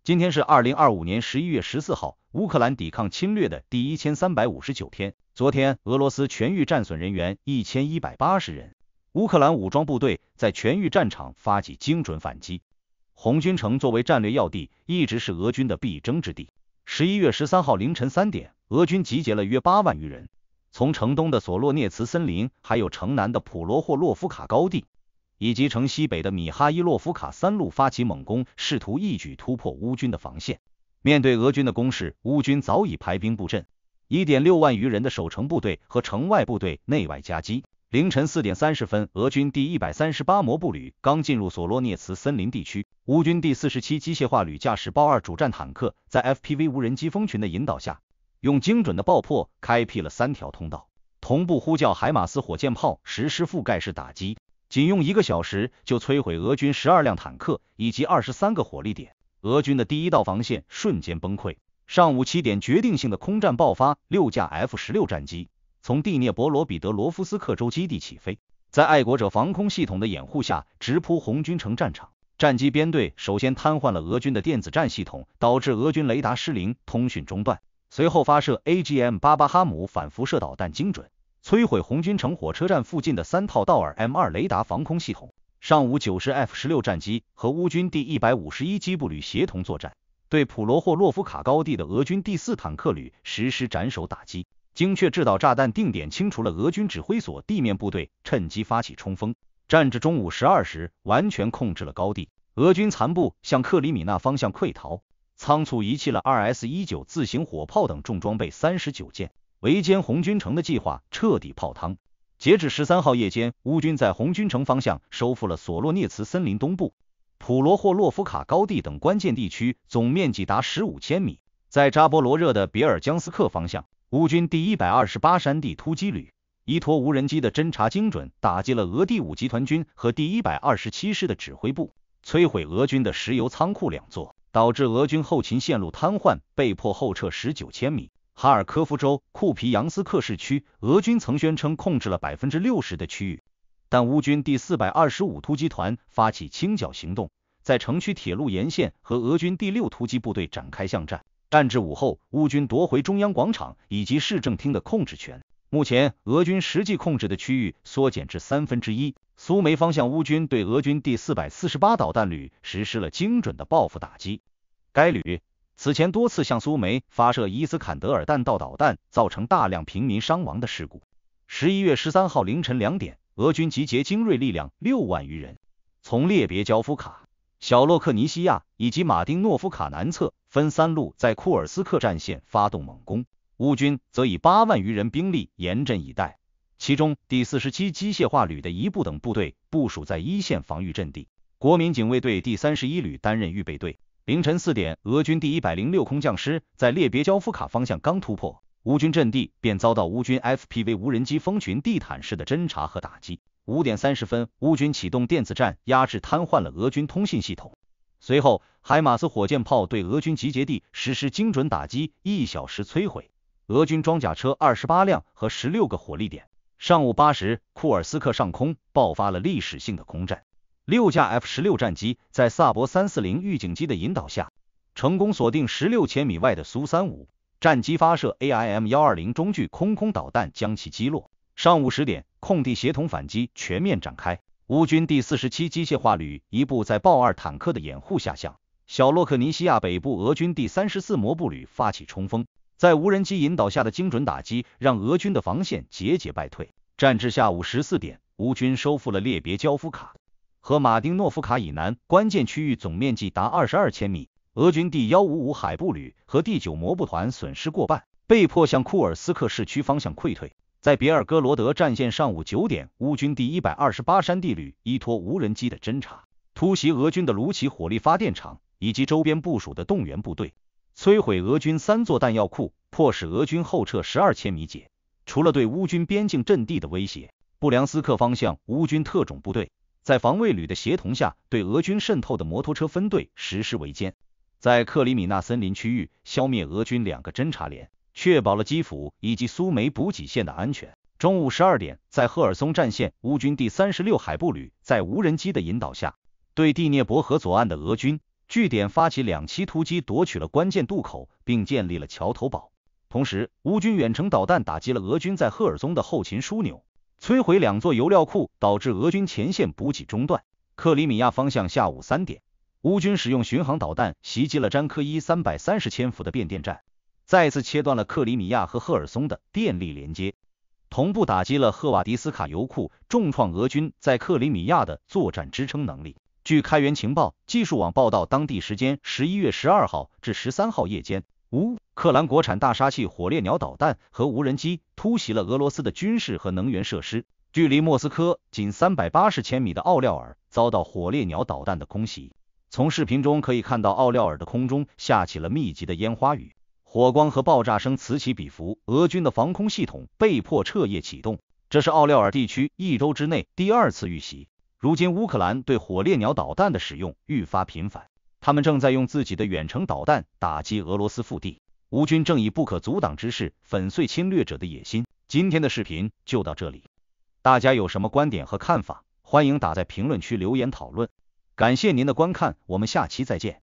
今天是2025年11月14号，乌克兰抵抗侵略的第1359天。昨天，俄罗斯全域战损人员1180人。乌克兰武装部队在全域战场发起精准反击。红军城作为战略要地，一直是俄军的必争之地。11月13号凌晨3点，俄军集结了约8万余人，从城东的索洛涅茨森林，还有城南的普罗霍洛夫卡高地，以及城西北的米哈伊洛夫卡三路发起猛攻，试图一举突破乌军的防线。面对俄军的攻势，乌军早已排兵布阵，1.6万余人的守城部队和城外部队内外夹击。凌晨4点30分，俄军第138摩步旅刚进入索洛涅茨森林地区，乌军第47机械化旅驾驶豹2主战坦克，在 FPV 无人机蜂群的引导下，用精准的爆破开辟了3条通道，同步呼叫海马斯火箭炮实施覆盖式打击。仅用1个小时就摧毁俄军12辆坦克以及23个火力点，俄军的第一道防线瞬间崩溃。上午7点，决定性的空战爆发，6架 F-16战机从第聂伯罗彼得罗夫斯克州基地起飞，在爱国者防空系统的掩护下直扑红军城战场。战机编队首先瘫痪了俄军的电子战系统，导致俄军雷达失灵，通讯中断。随后发射 AGM-88哈姆反辐射导弹，精准摧毁红军城火车站附近的3套道尔 M2 雷达防空系统。上午9时 F-16 战机和乌军第151机步旅协同作战，对普罗霍洛夫卡高地的俄军第4坦克旅实施斩首打击，精确制导炸弹，定点清除了俄军指挥所地面部队，趁机发起冲锋。战至中午12时，完全控制了高地，俄军残部向克里米纳方向溃逃，仓促遗弃了 2S-19 自行火炮等重装备39件，围歼红军城的计划彻底泡汤。截至13号夜间，乌军在红军城方向收复了索洛涅茨森林东部、普罗霍洛夫卡高地等关键地区，总面积达15千米。在扎波罗热的别尔江斯克方向，乌军第128山地突击旅依托无人机的侦察，精准打击了俄第5集团军和第127师的指挥部，摧毁俄军的石油仓库2座，导致俄军后勤线路瘫痪，被迫后撤19千米。哈尔科夫州库皮扬斯克市区，俄军曾宣称控制了 60% 的区域，但乌军第425突击团发起清剿行动，在城区铁路沿线和俄军第6突击部队展开巷战。战至午后，乌军夺回中央广场以及市政厅的控制权。目前，俄军实际控制的区域缩减至1/3。苏梅方向，乌军对俄军第448导弹旅实施了精准的报复打击。该旅此前多次向苏梅发射伊斯坎德尔弹道导弹，造成大量平民伤亡的事故。11月13号凌晨2点，俄军集结精锐力量6万余人，从列别焦夫卡、小洛克尼西亚以及马丁诺夫卡南侧分3路在库尔斯克战线发动猛攻，乌军则以8万余人兵力严阵以待，其中第47机械化旅的一部等部队部署在一线防御阵地，国民警卫队第31旅担任预备队。凌晨4点，俄军第106空降师在列别焦夫卡方向刚突破乌军阵地，便遭到乌军 FPV 无人机蜂群地毯式的侦察和打击。5点30分，乌军启动电子战，压制瘫痪了俄军通信系统。随后，海马斯火箭炮对俄军集结地实施精准打击，1小时摧毁俄军装甲车28辆和16个火力点。上午8时，库尔斯克上空爆发了历史性的空战，6架 F-16 战机在萨博340预警机的引导下，成功锁定16千米外的苏35战机，发射 AIM-120 中距空导弹将其击落。上午10点，空地协同反击全面展开，乌军第47机械化旅一部在豹2坦克的掩护下向小洛克尼西亚北部俄军第34摩步旅发起冲锋，在无人机引导下的精准打击让俄军的防线节节败退。战至下午14点，乌军收复了列别焦夫卡和马丁诺夫卡以南关键区域，总面积达22千米。俄军第155海步旅和第9摩步团损失过半，被迫向库尔斯克市区方向溃退。在别尔哥罗德战线，上午9点，乌军第128山地旅依托无人机的侦察，突袭俄军的卢奇火力发电厂以及周边部署的动员部队，摧毁俄军3座弹药库，迫使俄军后撤12千米解。除了对乌军边境阵地的威胁，布良斯克方向乌军特种部队在防卫旅的协同下，对俄军渗透的摩托车分队实施围歼，在克里米纳森林区域消灭俄军2个侦察连，确保了基辅以及苏梅补给线的安全。中午12点，在赫尔松战线，乌军第36海步旅在无人机的引导下，对第聂伯河左岸的俄军据点发起2期突击，夺取了关键渡口，并建立了桥头堡。同时，乌军远程导弹打击了俄军在赫尔松的后勤枢纽，摧毁2座油料库，导致俄军前线补给中断。克里米亚方向下午3点，乌军使用巡航导弹袭击了詹科伊330千伏的变电站，再次切断了克里米亚和赫尔松的电力连接，同步打击了赫瓦迪斯卡油库，重创俄军在克里米亚的作战支撑能力。据开源情报技术网报道，当地时间11月12号至13号夜间，乌克兰国产大杀器火烈鸟导弹和无人机突袭了俄罗斯的军事和能源设施。距离莫斯科仅380千米的奥廖尔遭到火烈鸟导弹的空袭。从视频中可以看到，奥廖尔的空中下起了密集的烟花雨，火光和爆炸声此起彼伏，俄军的防空系统被迫彻夜启动。这是奥廖尔地区1周之内第2次遇袭。如今乌克兰对火烈鸟导弹的使用愈发频繁，他们正在用自己的远程导弹打击俄罗斯腹地。乌军正以不可阻挡之势粉碎侵略者的野心。今天的视频就到这里，大家有什么观点和看法，欢迎打在评论区留言讨论。感谢您的观看，我们下期再见。